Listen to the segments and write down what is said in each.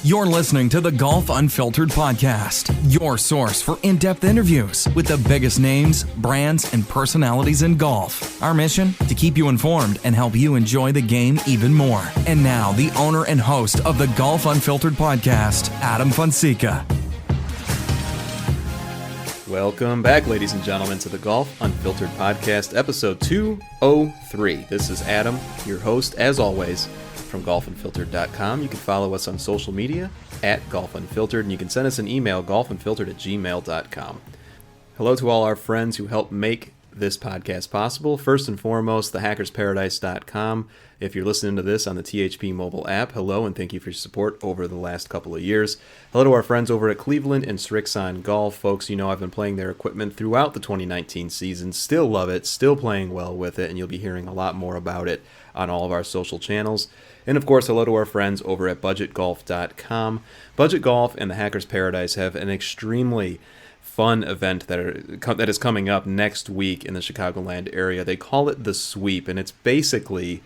You're listening to the Golf Unfiltered podcast, your source for in-depth interviews with the biggest names, brands, and personalities in golf. Our mission? To keep you informed and help you enjoy the game even more. And now, the owner and host of the Golf Unfiltered podcast, Adam Fonseca. Welcome back, ladies and gentlemen, to the Golf Unfiltered podcast, episode 203. This is Adam, your host, as always, from golfunfiltered.com. You can follow us on social media at Golf Unfiltered, and you can send us an email, golfunfiltered@gmail.com. Hello to all our friends who help make this podcast possible. First and foremost, thehackersparadise.com. If you're listening to this on the THP mobile app, hello, and thank you for your support over the last couple of years. Hello to our friends over at Cleveland and Srixon Golf. Folks, you know I've been playing their equipment throughout the 2019 season. Still love it, still playing well with it, and you'll be hearing a lot more about it on all of our social channels. And of course, hello to our friends over at budgetgolf.com. Budget Golf and the Hackers Paradise have an extremely fun event that is coming up next week in the Chicagoland area. They call it the Sweep, and it's basically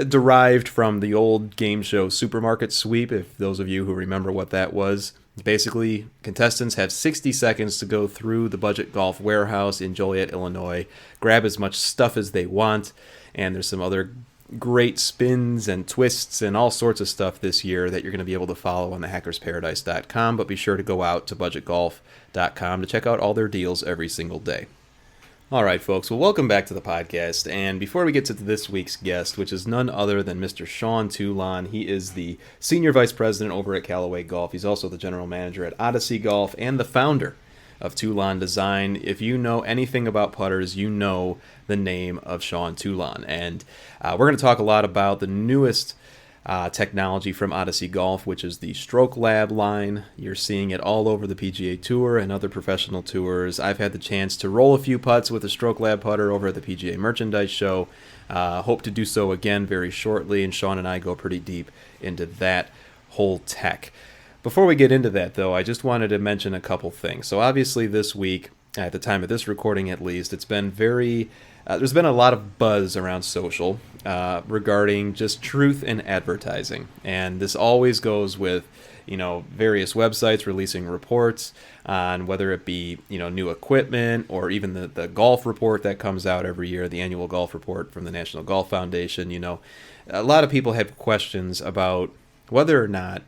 derived from the old game show Supermarket Sweep, if those of you who remember what that was. Basically, contestants have 60 seconds to go through the Budget Golf warehouse in Joliet, Illinois, grab as much stuff as they want, and there's some other great spins and twists and all sorts of stuff this year that you're going to be able to follow on thehackersparadise.com, but be sure to go out to budgetgolf.com to check out all their deals every single day. All right, folks, well, welcome back to the podcast, and before we get to this week's guest, which is none other than Mr. Sean Toulon, he is the Senior Vice President over at Callaway Golf. He's also the General Manager at Odyssey Golf and the founder of Toulon Design. If you know anything about putters, you know the name of Sean Toulon. And we're going to talk a lot about the newest technology from Odyssey Golf, which is the Stroke Lab line. You're seeing it all over the PGA Tour and other professional tours. I've had the chance to roll a few putts with a Stroke Lab putter over at the PGA Merchandise Show. Hope to do so again very shortly, and Sean and I go pretty deep into that whole tech. Before we get into that, though, I just wanted to mention a couple things. So obviously this week, at the time of this recording at least, it's been there's been a lot of buzz around social regarding just truth in advertising. And this always goes with, various websites releasing reports on whether it be, new equipment or even the golf report that comes out every year, the annual golf report from the National Golf Foundation. A lot of people had questions about whether or not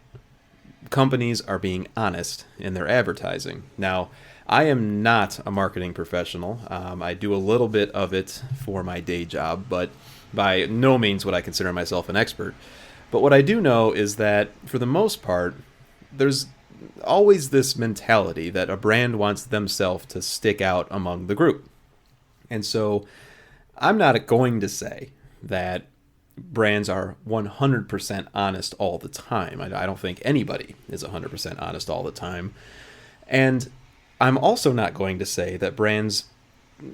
companies are being honest in their advertising. Now, I am not a marketing professional. I do a little bit of it for my day job, but by no means would I consider myself an expert. But what I do know is that, for the most part, there's always this mentality that a brand wants themselves to stick out among the group. And so I'm not going to say that brands are 100% honest all the time. I don't think anybody is 100% honest all the time. And I'm also not going to say that brands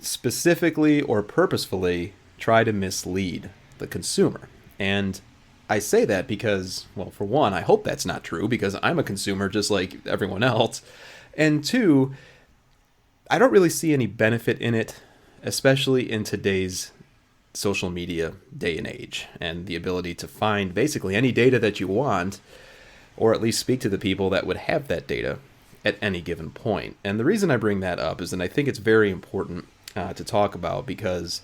specifically or purposefully try to mislead the consumer. And I say that because, well, for one, I hope that's not true because I'm a consumer just like everyone else. And two, I don't really see any benefit in it, especially in today's social media day and age, and the ability to find basically any data that you want, or at least speak to the people that would have that data at any given point. And the reason I bring that up is that I think it's very important to talk about because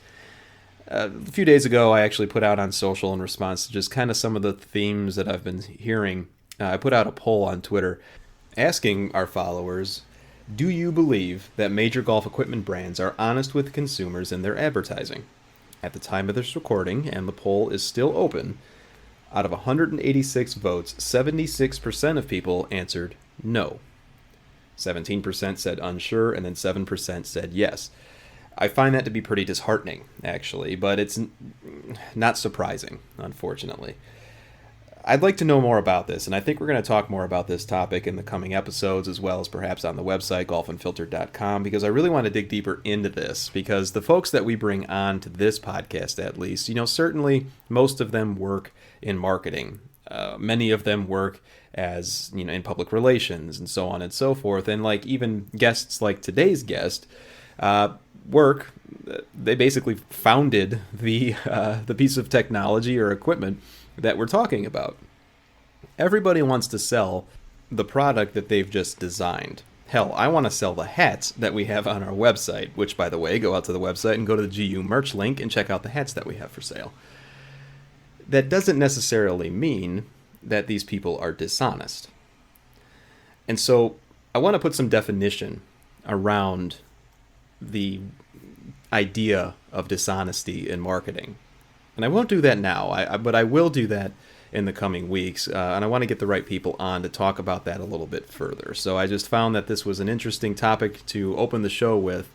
a few days ago I actually put out on social in response to just kind of some of the themes that I've been hearing. I put out a poll on Twitter asking our followers, do you believe that major golf equipment brands are honest with consumers in their advertising? At the time of this recording, and the poll is still open, out of 186 votes, 76% of people answered no. 17% said unsure, and then 7% said yes. I find that to be pretty disheartening, actually, but it's not surprising, unfortunately. I'd like to know more about this, and I think we're going to talk more about this topic in the coming episodes, as well as perhaps on the website, golfunfiltered.com, because I really want to dig deeper into this, because the folks that we bring on to this podcast, at least, certainly most of them work in marketing. Many of them work as, in public relations and so on and so forth, and even guests like today's guest they basically founded the piece of technology or equipment that we're talking about. everybody wants to sell the product that they've just designed. Hell, I want to sell the hats that we have on our website, which, by the way, go out to the website and go to the GU merch link and check out the hats that we have for sale. That doesn't necessarily mean that these people are dishonest. And so I want to put some definition around the idea of dishonesty in marketing. And I won't do that now, but I will do that in the coming weeks, and I want to get the right people on to talk about that a little bit further. So I just found that this was an interesting topic to open the show with,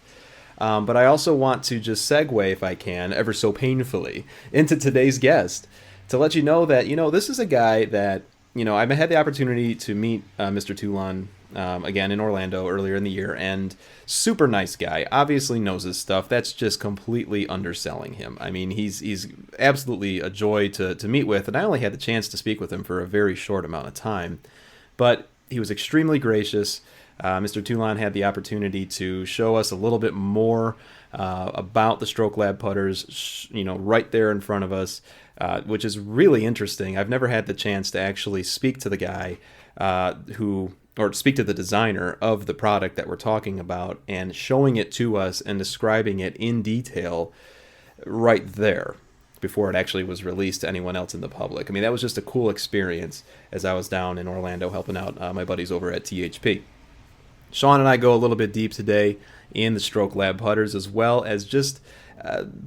but I also want to just segue, if I can, ever so painfully, into today's guest to let you know that, this is a guy that, I've had the opportunity to meet Mr. Toulon again in Orlando earlier in the year, and super nice guy, obviously knows his stuff. That's just completely underselling him. I mean, he's absolutely a joy to meet with, and I only had the chance to speak with him for a very short amount of time, but he was extremely gracious. Mr. Toulon had the opportunity to show us a little bit more about the Stroke Lab putters, right there in front of us, which is really interesting. I've never had the chance to actually speak to the guy or speak to the designer of the product that we're talking about and showing it to us and describing it in detail right there before it actually was released to anyone else in the public. I mean, that was just a cool experience as I was down in Orlando helping out my buddies over at THP. Sean and I go a little bit deep today in the Stroke Lab putters, as well as just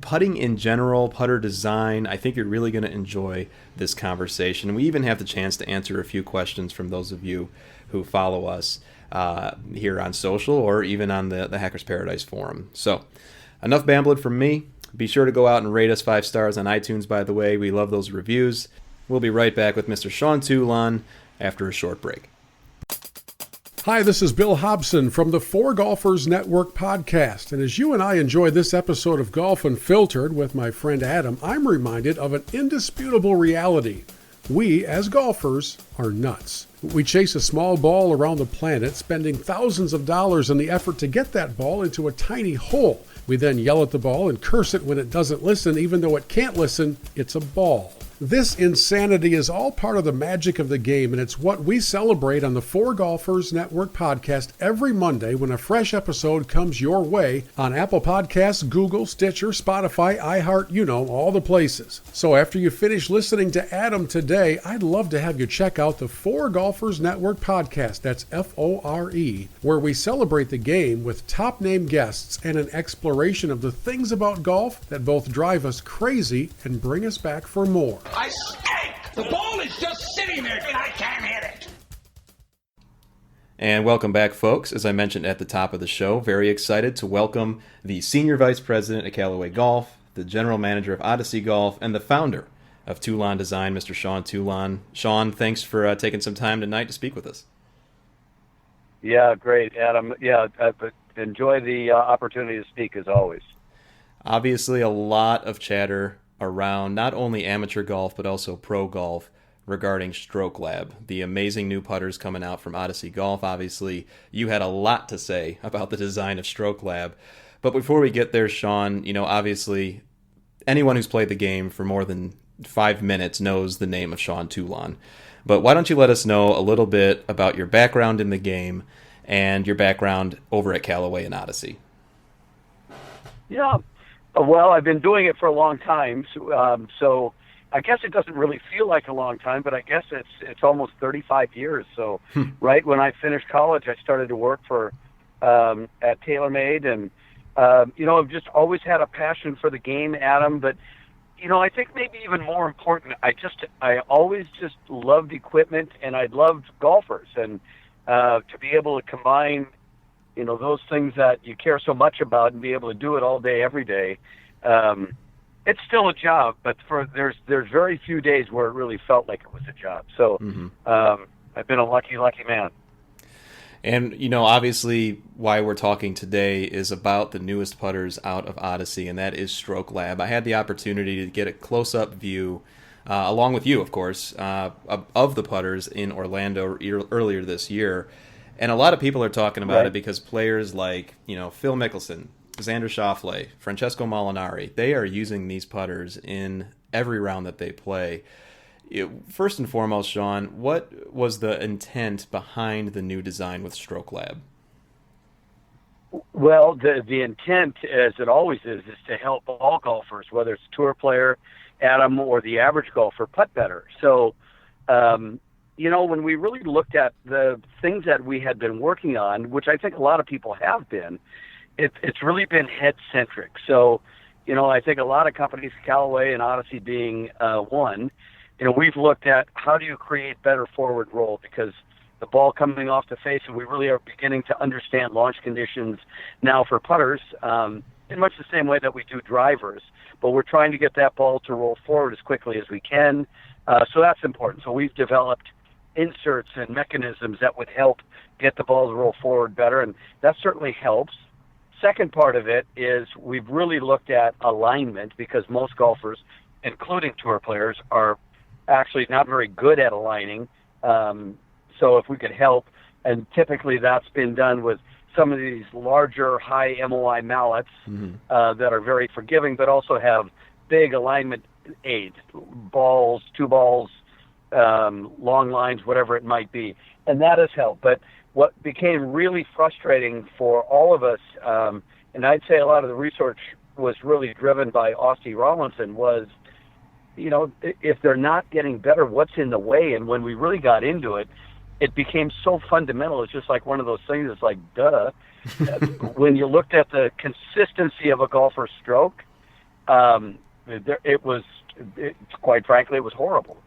putting in general, putter design. I think you're really going to enjoy this conversation. We even have the chance to answer a few questions from those of you who follow us here on social or even on the Hackers Paradise forum. So enough bambling from me. Be sure to go out and rate us 5 stars on iTunes, by the way. We love those reviews. We'll be right back with Mr. Sean Toulon after a short break. Hi, this is Bill Hobson from the Four Golfers Network podcast. And as you and I enjoy this episode of Golf Unfiltered with my friend Adam, I'm reminded of an indisputable reality. We, as golfers, are nuts. We chase a small ball around the planet, spending thousands of dollars in the effort to get that ball into a tiny hole. We then yell at the ball and curse it when it doesn't listen, even though it can't listen. It's a ball. This insanity is all part of the magic of the game, and it's what we celebrate on the Four Golfers Network podcast every Monday when a fresh episode comes your way on Apple Podcasts, Google, Stitcher, Spotify, iHeart, all the places. So after you finish listening to Adam today, I'd love to have you check out the Four Golfers Network podcast, that's F-O-R-E, where we celebrate the game with top-name guests and an exploration of the things about golf that both drive us crazy and bring us back for more. I stink! The ball is just sitting there and I can't hit it! And welcome back, folks. As I mentioned at the top of the show, very excited to welcome the Senior Vice President at Callaway Golf, the General Manager of Odyssey Golf, and the founder of Toulon Design, Mr. Sean Toulon. Sean, thanks for taking some time tonight to speak with us. Yeah, great, Adam. Yeah, enjoy the opportunity to speak as always. Obviously, a lot of chatter around not only amateur golf but also pro golf regarding Stroke Lab, the amazing new putters coming out from Odyssey Golf. Obviously, you had a lot to say about the design of Stroke Lab. But before we get there, Sean, obviously anyone who's played the game for more than 5 minutes knows the name of Sean Toulon. But why don't you let us know a little bit about your background in the game and your background over at Callaway and Odyssey? Yeah. Well, I've been doing it for a long time, so I guess it doesn't really feel like a long time, but I guess it's almost 35 years. So right when I finished college, I started to work for at TaylorMade, and I've just always had a passion for the game, Adam. But I think maybe even more important, I always just loved equipment, and I loved golfers, and to be able to combine those things that you care so much about and be able to do it all day, every day. It's still a job, but there's very few days where it really felt like it was a job. So I've been a lucky man. And, obviously why we're talking today is about the newest putters out of Odyssey, and that is Stroke Lab. I had the opportunity to get a close-up view, along with you, of course, of the putters in Orlando earlier this year. And a lot of people are talking about it because players like, Phil Mickelson, Xander Schauffele, Francesco Molinari, they are using these putters in every round that they play. First and foremost, Sean, what was the intent behind the new design with Stroke Lab? Well, the intent, as it always is to help all golfers, whether it's tour player, Adam, or the average golfer, putt better. So, when we really looked at the things that we had been working on, which I think a lot of people have been, it's really been head-centric. So, I think a lot of companies, Callaway and Odyssey being one, we've looked at how do you create better forward roll, because the ball coming off the face, and we really are beginning to understand launch conditions now for putters in much the same way that we do drivers. But we're trying to get that ball to roll forward as quickly as we can. So that's important. So we've developed inserts and mechanisms that would help get the ball to roll forward better, and that certainly helps. Second part of it is we've really looked at alignment, because most golfers, including tour players, are actually not very good at aligning. So if we could help, and typically that's been done with some of these larger high MOI mallets that are very forgiving, but also have big alignment aids, balls, two balls, long lines, whatever it might be. And that has helped. But what became really frustrating for all of us, and I'd say a lot of the research was really driven by Odyssey Rollinson, was, if they're not getting better, what's in the way? And when we really got into it, it became so fundamental. It's just like one of those things that's like, duh. When you looked at the consistency of a golfer's stroke, quite frankly, it was horrible.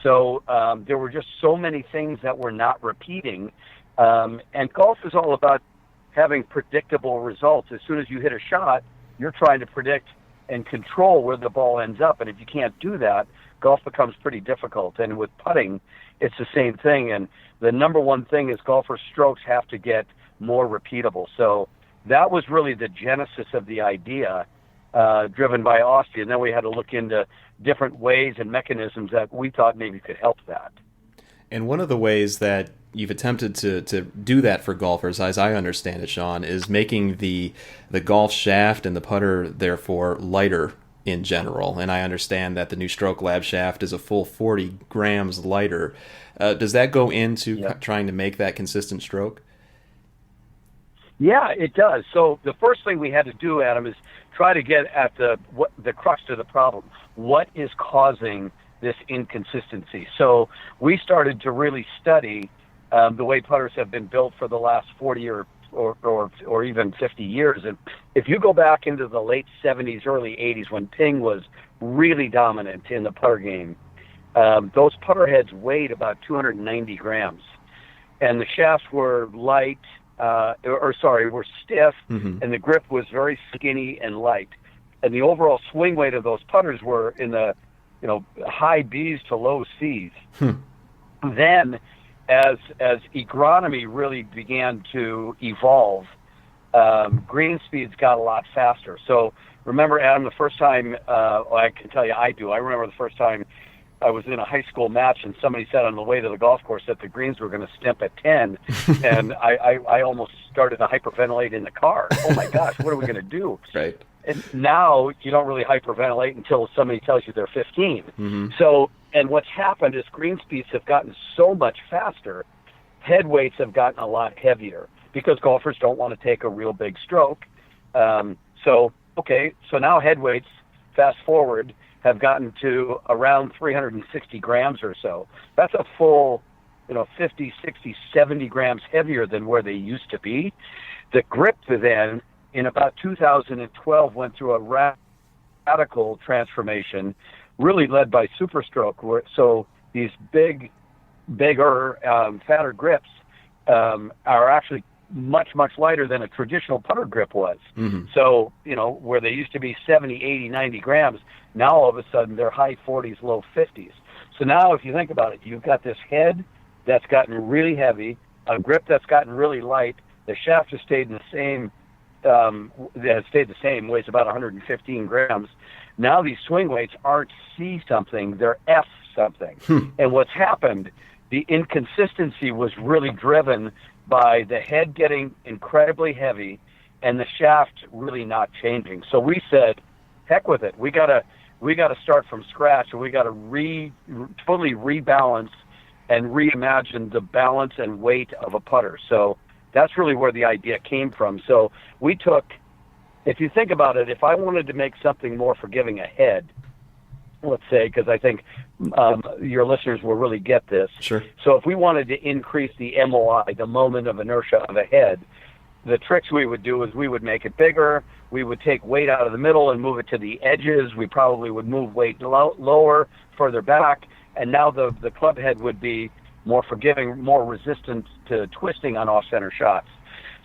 So there were just so many things that were not repeating. And golf is all about having predictable results. As soon as you hit a shot, you're trying to predict and control where the ball ends up. And if you can't do that, golf becomes pretty difficult. And with putting, it's the same thing. And the number one thing is golfers' strokes have to get more repeatable. So that was really the genesis of the idea, driven by Odyssey. And then we had to look into different ways and mechanisms that we thought maybe could help that. And one of the ways that you've attempted to do that for golfers, as I understand it, Sean, is making the golf shaft and the putter, therefore, lighter in general. And I understand that the new Stroke Lab shaft is a full 40 grams lighter. Does that go into trying to make that consistent stroke? Yeah, it does. So the first thing we had to do, Adam, is try to get at the crux of the problem. What is causing this inconsistency? So we started to really study the way putters have been built for the last 40 or even 50 years. And if you go back into the late 70s, early 80s, when ping was really dominant in the putter game, those putter heads weighed about 290 grams. And the shafts were light, were stiff, and the grip was very skinny and light. And the overall swing weight of those putters were in the high B's to low C's. Then, as agronomy really began to evolve, green speeds got a lot faster. So remember, Adam, the first time, I can tell you I remember the first time I was in a high school match and somebody said on the way to the golf course that the greens were going to stimp at 10, and I almost started to hyperventilate in the car. Oh my gosh, what are we going to do? Right. And now you don't really hyperventilate until somebody tells you they're 15. So, and what's happened is green speeds have gotten so much faster, head weights have gotten a lot heavier because golfers don't want to take a real big stroke. So now head weights, fast forward, have gotten to around 360 grams or so. That's a full, 50, 60, 70 grams heavier than where they used to be. The grip then, in about 2012, went through a radical transformation, really led by SuperStroke. So these bigger, fatter grips are actually much, much lighter than a traditional putter grip was. So, where they used to be 70, 80, 90 grams, now all of a sudden they're high 40s, low 50s. So now if you think about it, you've got this head that's gotten really heavy, a grip that's gotten really light, the shaft has stayed the same, weighs about 115 grams. Now these swing weights aren't C something, they're F something. And what's happened, the inconsistency was really driven by the head getting incredibly heavy and the shaft really not changing. So we said, heck with it. We gotta we got to start from scratch, and we got to totally rebalance and reimagine the balance and weight of a putter. So that's really where the idea came from. So we took, if you think about it, if I wanted to make something more forgiving ahead, let's say, because I think your listeners will really get this. Sure. So if we wanted to increase the MOI, the moment of inertia of a head, the tricks we would do is we would make it bigger. We would take weight out of the middle and move it to the edges. We probably would move weight lower, further back, and now the club head would be more forgiving, more resistant to twisting on off-center shots.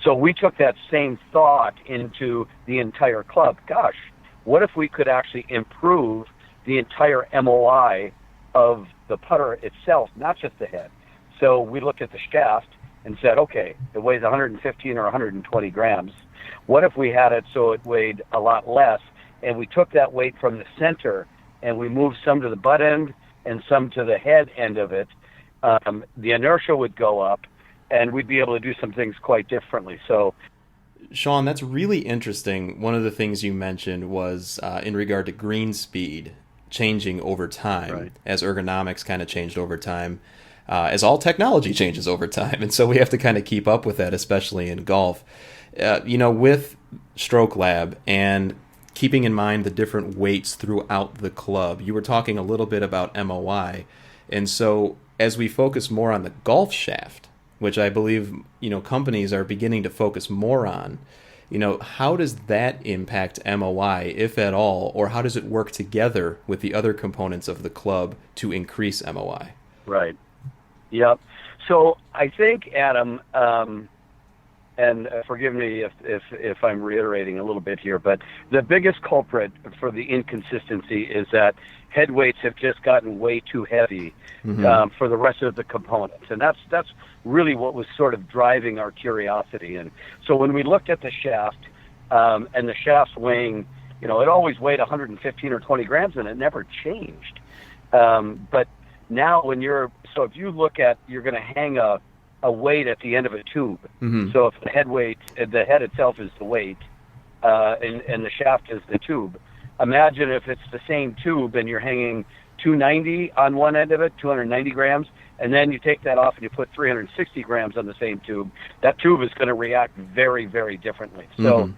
So we took that same thought into the entire club. Gosh, what if we could actually improve the entire MOI of the putter itself, not just the head? So we looked at the shaft and said, okay, it weighs 115 or 120 grams. What if we had it so it weighed a lot less, and we took that weight from the center and we moved some to the butt end and some to the head end of it? The inertia would go up, and we'd be able to do some things quite differently. So, Sean, that's really interesting. One of the things you mentioned was in regard to green speed changing over time, right, as ergonomics kind of changed over time, as all technology changes over time. And so we have to kind of keep up with that, especially in golf. With Stroke Lab and keeping in mind the different weights throughout the club, you were talking a little bit about MOI. And so as we focus more on the golf shaft, which I believe, companies are beginning to focus more on, how does that impact MOI, if at all, or how does it work together with the other components of the club to increase MOI? Right. Yep. So I think, Adam, and forgive me if I'm reiterating a little bit here, but the biggest culprit for the inconsistency is that head weights have just gotten way too heavy for the rest of the components, and that's really what was sort of driving our curiosity. And so when we looked at the shaft, and the shaft's weighing, it always weighed 115 or 20 grams, and it never changed. But now if you look at, you're going to hang a weight at the end of a tube. So if the head itself is the weight, and the shaft is the tube. Imagine if it's the same tube and you're hanging 290 on one end of it, 290 grams, and then you take that off and you put 360 grams on the same tube. That tube is going to react very, very differently. So,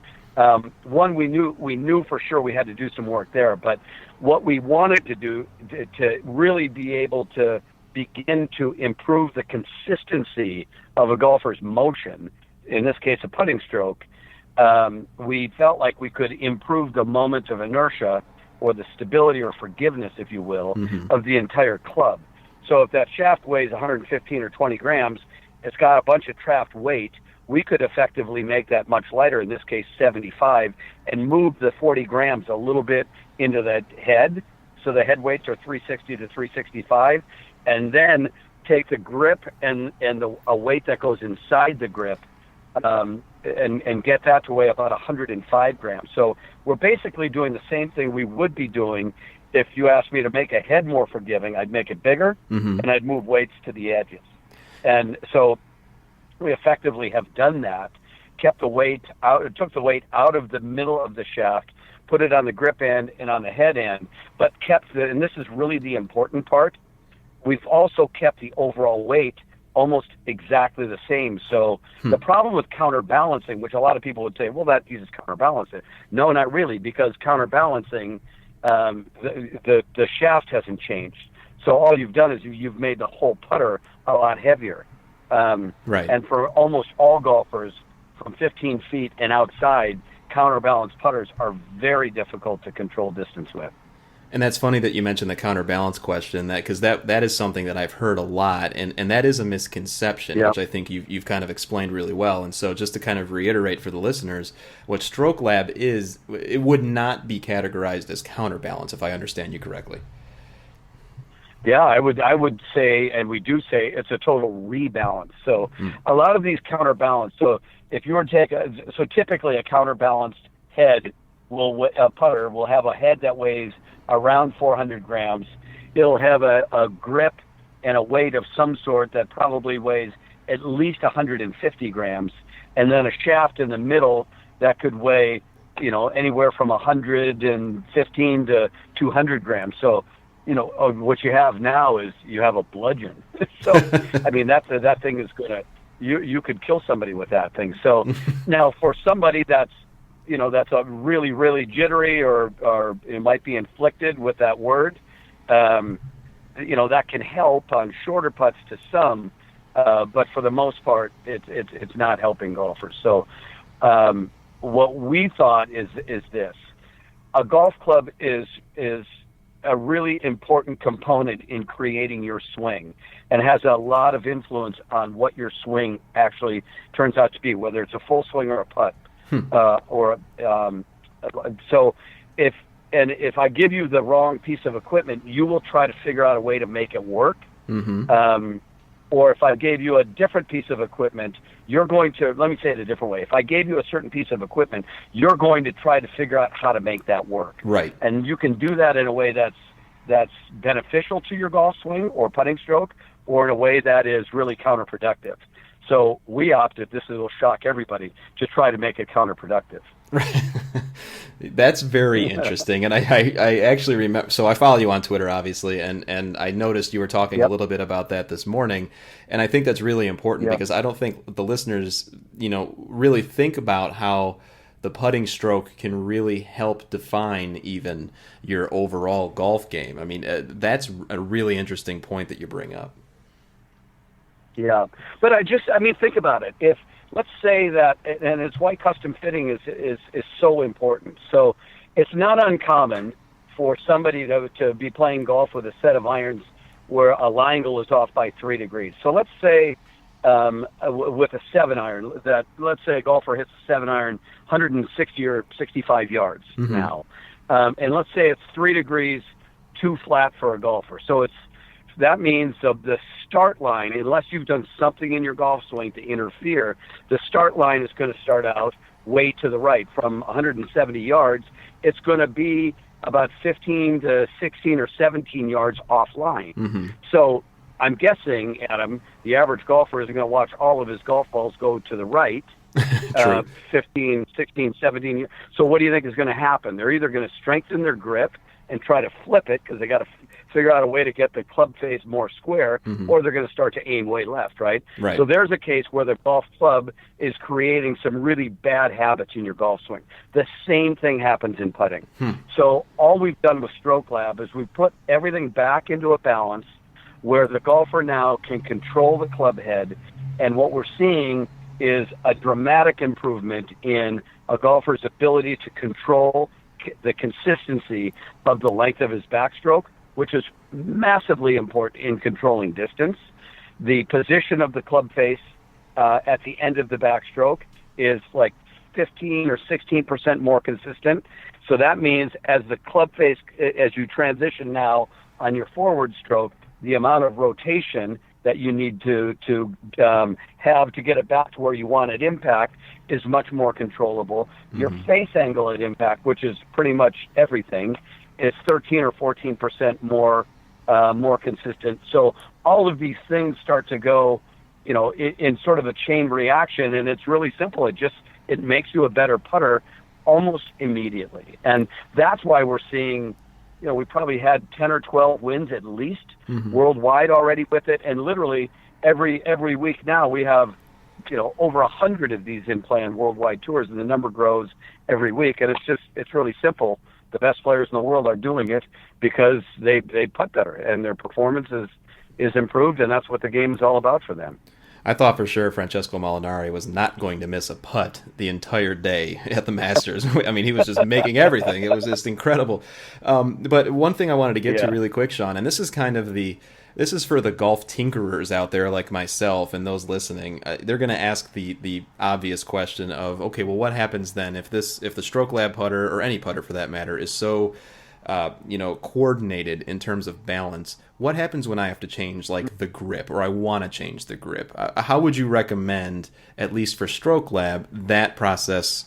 one, we knew for sure we had to do some work there, but what we wanted to do to really be able to begin to improve the consistency of a golfer's motion, in this case a putting stroke, we felt like we could improve the moment of inertia, or the stability or forgiveness, if you will, of the entire club. So if that shaft weighs 115 or 20 grams, it's got a bunch of trapped weight, we could effectively make that much lighter, in this case 75, and move the 40 grams a little bit into the head, so the head weights are 360 to 365, and then take the grip and a weight that goes inside the grip, and get that to weigh about 105 grams. So we're basically doing the same thing we would be doing if you asked me to make a head more forgiving. I'd make it bigger, and I'd move weights to the edges. And so we effectively have done that, kept the weight out, took the weight out of the middle of the shaft, put it on the grip end and on the head end, but and this is really the important part, we've also kept the overall weight almost exactly the same. So the problem with counterbalancing, which a lot of people would say, well, that uses counterbalancing. No, not really, because counterbalancing, the shaft hasn't changed. So all you've done is you've made the whole putter a lot heavier. Right. And for almost all golfers from 15 feet and outside, counterbalanced putters are very difficult to control distance with. And that's funny that you mentioned the counterbalance question, because that is something that I've heard a lot, and that is a misconception, which I think you've kind of explained really well. And so just to kind of reiterate for the listeners, what Stroke Lab is, it would not be categorized as counterbalance, if I understand you correctly. Yeah, I would say, and we do say, it's a total rebalance. So a lot of these counterbalance, so if you were to take typically a counterbalanced head, a putter will have a head that weighs around 400 grams. It'll have a grip and a weight of some sort that probably weighs at least 150 grams, and then a shaft in the middle that could weigh anywhere from 115 to 200 grams. So, what you have now is you have a bludgeon. So, I mean, that thing is gonna, you could kill somebody with that thing. So now for somebody that's a really, really jittery or it might be inflicted with that word, that can help on shorter putts to some, but for the most part, it's not helping golfers. So what we thought is this: a golf club is a really important component in creating your swing, and has a lot of influence on what your swing actually turns out to be, whether it's a full swing or a putt. So if I give you the wrong piece of equipment, you will try to figure out a way to make it work. Mm-hmm. Or if I gave you a different piece of equipment, you're going to, let me say it a different way. If I gave you a certain piece of equipment, you're going to try to figure out how to make that work. Right. And you can do that in a way that's beneficial to your golf swing or putting stroke, or in a way that is really counterproductive. So we opted, this will shock everybody, to try to make it counterproductive. That's very interesting. And I actually remember, so I follow you on Twitter, obviously, and I noticed you were talking a little bit about that this morning. And I think that's really important because I don't think the listeners, really think about how the putting stroke can really help define even your overall golf game. I mean, that's a really interesting point that you bring up. Yeah, but think about it. If, let's say that, and it's why custom fitting is so important. So it's not uncommon for somebody to be playing golf with a set of irons where a lie angle is off by 3 degrees. So let's say with a 7-iron, let's say a golfer hits a 7-iron 160 or 65 yards now. And let's say it's 3 degrees too flat for a golfer. So that means the start line, unless you've done something in your golf swing to interfere, the start line is going to start out way to the right. From 170 yards, it's going to be about 15 to 16 or 17 yards offline. Mm-hmm. So I'm guessing, Adam, the average golfer isn't going to watch all of his golf balls go to the right. 15, 16, 17 years. So what do you think is going to happen? They're either going to strengthen their grip and try to flip it because they got to figure out a way to get the club face more square, or they're going to start to aim way left, right? So there's a case where the golf club is creating some really bad habits in your golf swing. The same thing happens in putting. So all we've done with Stroke Lab is we've put everything back into a balance where the golfer now can control the club head, and what we're seeing is a dramatic improvement in a golfer's ability to control the consistency of the length of his backstroke, which is massively important in controlling distance. The position of the club face at the end of the backstroke is like 15 or 16% more consistent. So that means as the club face, as you transition now on your forward stroke, the amount of rotation that you need to have to get it back to where you want at impact is much more controllable. Your face angle at impact, which is pretty much everything, is 13 or 14% more consistent. So all of these things start to go, in sort of a chain reaction, and it's really simple. It makes you a better putter almost immediately, and that's why we're seeing. We probably had 10 or 12 wins at least worldwide already with it, and literally every week now we have over 100 of these in planned worldwide tours, and the number grows every week. And it's really simple. The best players in the world are doing it because they putt better and their performance is improved, and that's what the game is all about for them. I thought for sure Francesco Molinari was not going to miss a putt the entire day at the Masters. I mean, he was just making everything. It was just incredible. But one thing I wanted to get to really quick, Sean, and this is kind of this is for the golf tinkerers out there like myself and those listening. They're going to ask the obvious question of, okay, well, what happens then if the Stroke Lab putter, or any putter for that matter, is so coordinated in terms of balance? What happens when I have to change the grip, or I want to change the grip? How would you recommend, at least for Stroke Lab, that process?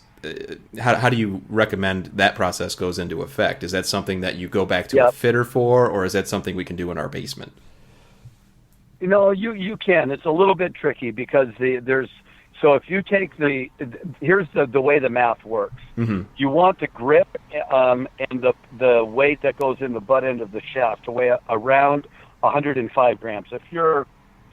How do you recommend that process goes into effect? Is that something that you go back to a fitter for, or is that something we can do in our basement? You can. It's a little bit tricky because there's So if you take here's the way the math works. Mm-hmm. You want the grip and the weight that goes in the butt end of the shaft to weigh around 105 grams. If you're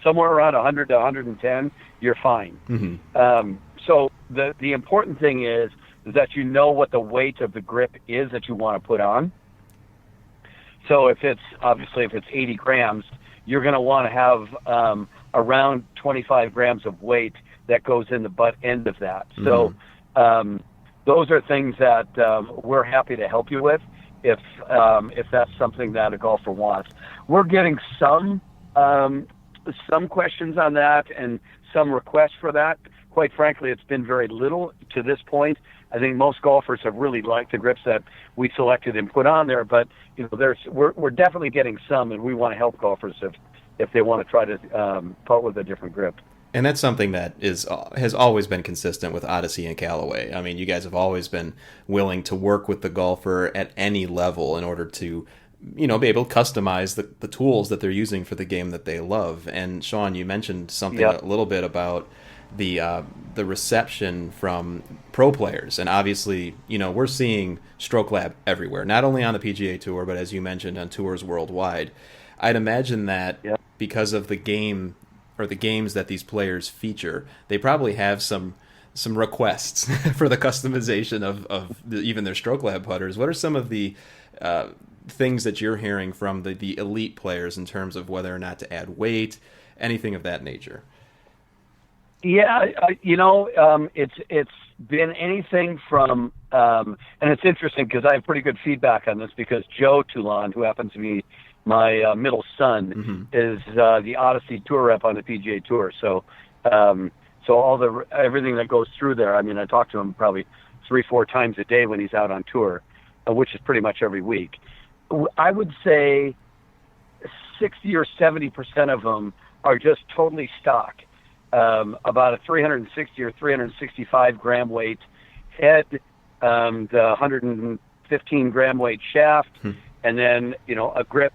somewhere around 100 to 110, you're fine. Mm-hmm. So the important thing is that you know what the weight of the grip is that you want to put on. So if it's 80 grams, you're going to want to have around 25 grams of weight that goes in the butt end of that. Mm-hmm. So those are things that we're happy to help you with if that's something that a golfer wants. We're getting some questions on that and some requests for that. Quite frankly, it's been very little to this point. I think most golfers have really liked the grips that we selected and put on there, but we're definitely getting some, and we want to help golfers if they want to try to putt with a different grip. And that's something that has always been consistent with Odyssey and Callaway. I mean, you guys have always been willing to work with the golfer at any level in order to, be able to customize the tools that they're using for the game that they love. And Sean, you mentioned something a little bit about the reception from pro players, and obviously, we're seeing Stroke Lab everywhere, not only on the PGA Tour, but as you mentioned, on tours worldwide. I'd imagine that because of the game or the games that these players feature, they probably have some requests for the customization of even their Stroke Lab putters. What are some of the things that you're hearing from the elite players in terms of whether or not to add weight, anything of that nature? Yeah, it's been anything from, and it's interesting because I have pretty good feedback on this because Joe Toulon, who happens to be my middle son, is the Odyssey Tour rep on the PGA Tour. So everything that goes through there, I mean, I talk to him probably 3-4 times a day when he's out on tour, which is pretty much every week. I would say 60 or 70% of them are just totally stock. About a 360 or 365 gram weight head, the 115 gram weight shaft, and then a grip,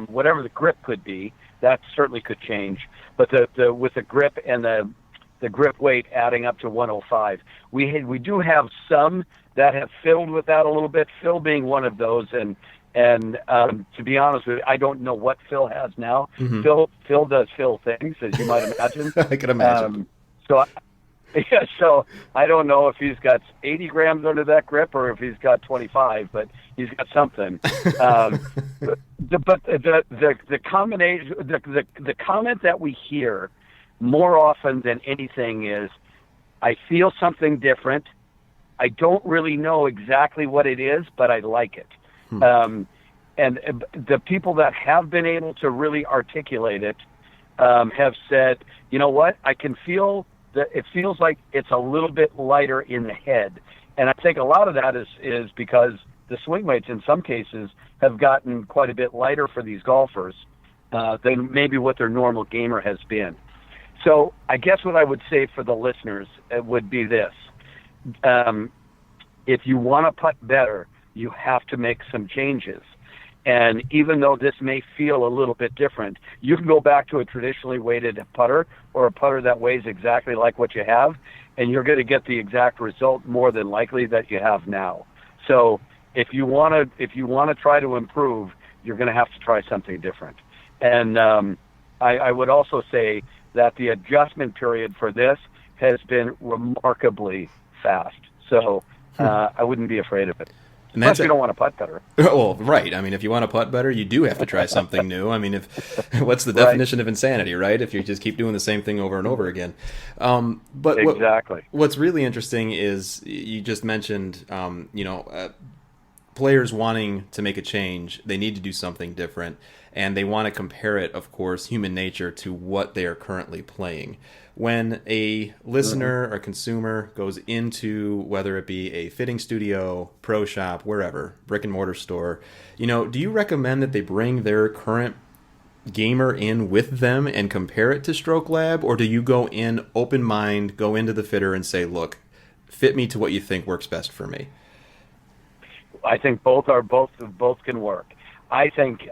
whatever the grip could be, that certainly could change. But with the grip and the grip weight adding up to 105, we do have some that have filled with that a little bit. Phil being one of those, and to be honest with you, I don't know what Phil has now. Phil does Phil things, as you might imagine. I can imagine. So I don't know if he's got 80 grams under that grip or if he's got 25, but he's got something. But the combination, the comment that we hear more often than anything is, I feel something different. I don't really know exactly what it is, but I like it. And the people that have been able to really articulate it have said, you know what, I can feel that it feels like it's a little bit lighter in the head. And I think a lot of that is because the swing weights in some cases have gotten quite a bit lighter for these golfers than maybe what their normal gamer has been. So I guess what I would say for the listeners would be this. If you want to putt better, you have to make some changes. And even though this may feel a little bit different, you can go back to a traditionally weighted putter or a putter that weighs exactly like what you have, and you're going to get the exact result more than likely that you have now. So if you want to try to improve, you're going to have to try something different. And I would also say that the adjustment period for this has been remarkably fast. So I wouldn't be afraid of it. And that's Plus, you don't want to putt better. Well, right. I mean, if you want to putt better, you do have to try something new. I mean, what's the definition of insanity, right? If you just keep doing the same thing over and over again. But exactly. What's really interesting is you just mentioned, players wanting to make a change. They need to do something different, and they want to compare it, of course, human nature, to what they are currently playing. When a listener or consumer goes into, whether it be a fitting studio, pro shop, wherever, brick and mortar store, do you recommend that they bring their current gamer in with them and compare it to Stroke Lab, or do you go in open mind, go into the fitter and say, look, fit me to what you think works best for me? I think both can work. I think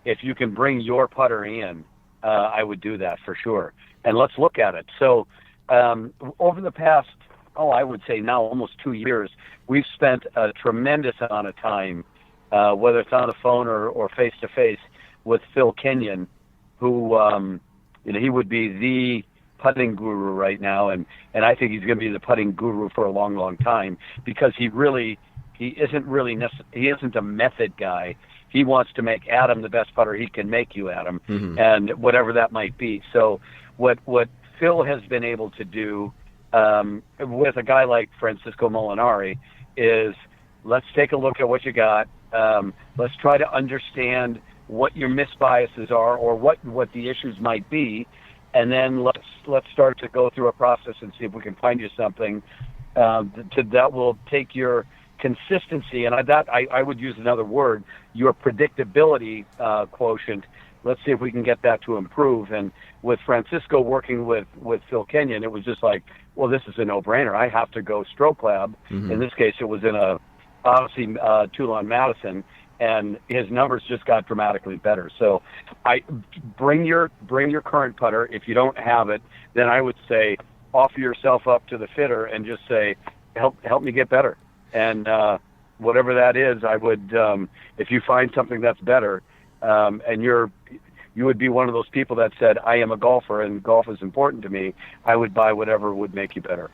if you can bring your putter in, I would do that for sure. And let's look at it. So over the past, I would say now almost 2 years, we've spent a tremendous amount of time, whether it's on the phone or face-to-face, with Phil Kenyon, who, he would be the putting guru right now, and I think he's going to be the putting guru for a long, long time, because he isn't a method guy. He wants to make Adam the best putter he can make you, Adam, and whatever that might be. So what Phil has been able to do with a guy like Francisco Molinari is, let's take a look at what you got. Let's try to understand what your misbiases are, or what the issues might be, and then let's start to go through a process and see if we can find you something that will take your consistency, and I would use another word, your predictability quotient. Let's see if we can get that to improve. And with Francisco working with Phil Kenyon, it was just like, well, this is a no-brainer. I have to go Stroke Lab. In this case, it was in a Odyssey Toulon Madison, and his numbers just got dramatically better. So I bring your current putter. If you don't have it, then I would say offer yourself up to the fitter and just say, help me get better. And whatever that is, I would, if you find something that's better, and you would be one of those people that said, I am a golfer and golf is important to me, I would buy whatever would make you better.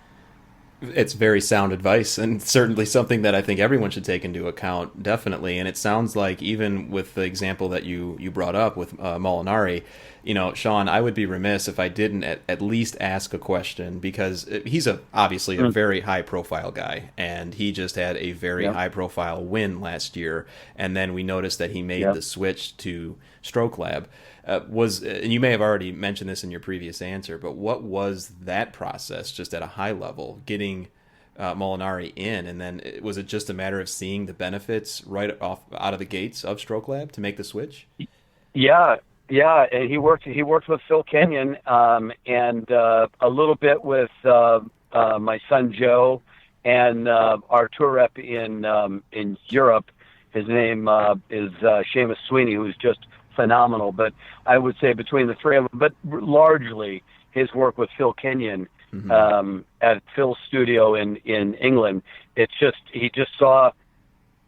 It's very sound advice, and certainly something that I think everyone should take into account, definitely. And it sounds like, even with the example that you brought up with Molinari, Sean, I would be remiss if I didn't at least ask a question, because he's obviously a very high-profile guy, and he just had a very high-profile win last year, and then we noticed that he made the switch to Stroke Lab. And you may have already mentioned this in your previous answer, but what was that process, just at a high level, getting Molinari in, and then was it just a matter of seeing the benefits right off out of the gates of Stroke Lab to make the switch? Yeah, and he worked with Phil Kenyon, and a little bit with my son Joe, and our tour rep in Europe. His name is Seamus Sweeney, who's just phenomenal. But I would say between the three of them, but largely his work with Phil Kenyon at Phil's studio in England, he just saw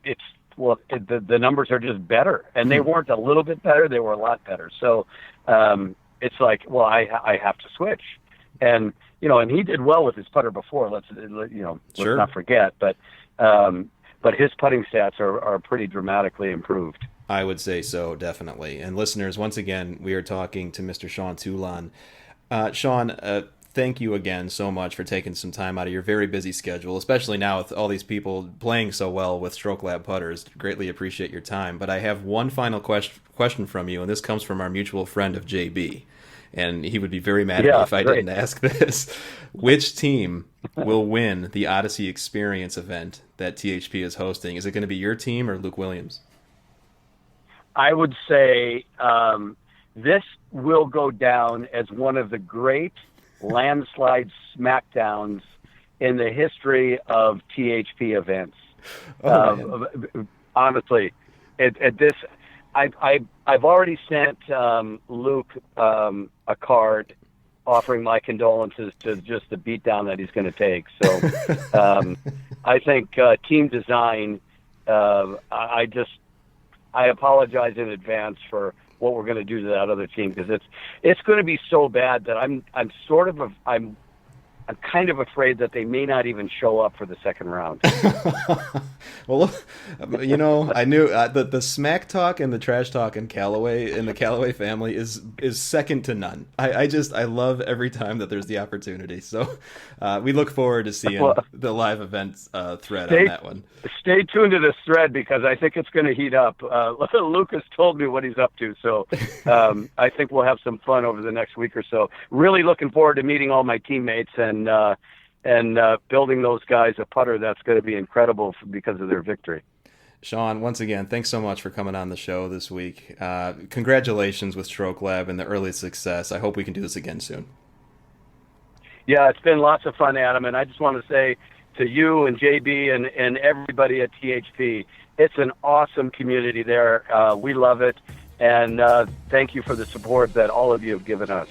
the numbers are just better, and they weren't a little bit better, they were a lot better. So it's like, well, I have to switch. And and he did well with his putter before, let's not forget, but his putting stats are pretty dramatically improved. I would say so, definitely. And listeners, once again, we are talking to Mr. Sean Toulon. Sean, thank you again so much for taking some time out of your very busy schedule, especially now with all these people playing so well with Stroke Lab putters. Greatly appreciate your time. But I have one final question from you, and this comes from our mutual friend of JB. And he would be very mad at me if I didn't ask this. Which team will win the Odyssey Experience event that THP is hosting? Is it going to be your team or Luke Williams? I would say this will go down as one of the great landslide smackdowns in the history of THP events. Honestly, I've already sent Luke a card offering my condolences to just the beatdown that he's going to take. So I think team design, I apologize in advance for what we're going to do to that other team, because it's going to be so bad that I'm kind of afraid that they may not even show up for the second round. Well, I knew the smack talk and the trash talk in the Callaway family is second to none. I love every time that there's the opportunity. So we look forward to seeing the live events thread on that one. Stay tuned to this thread, because I think it's going to heat up. Lucas told me what he's up to, so I think we'll have some fun over the next week or so. Really looking forward to meeting all my teammates and building those guys a putter that's going to be incredible because of their victory. Sean, once again, thanks so much for coming on the show this week. Congratulations with Stroke Lab and the early success. I hope we can do this again soon. Yeah, it's been lots of fun, Adam, and I just want to say to you and JB and everybody at THP, it's an awesome community there. We love it, and thank you for the support that all of you have given us.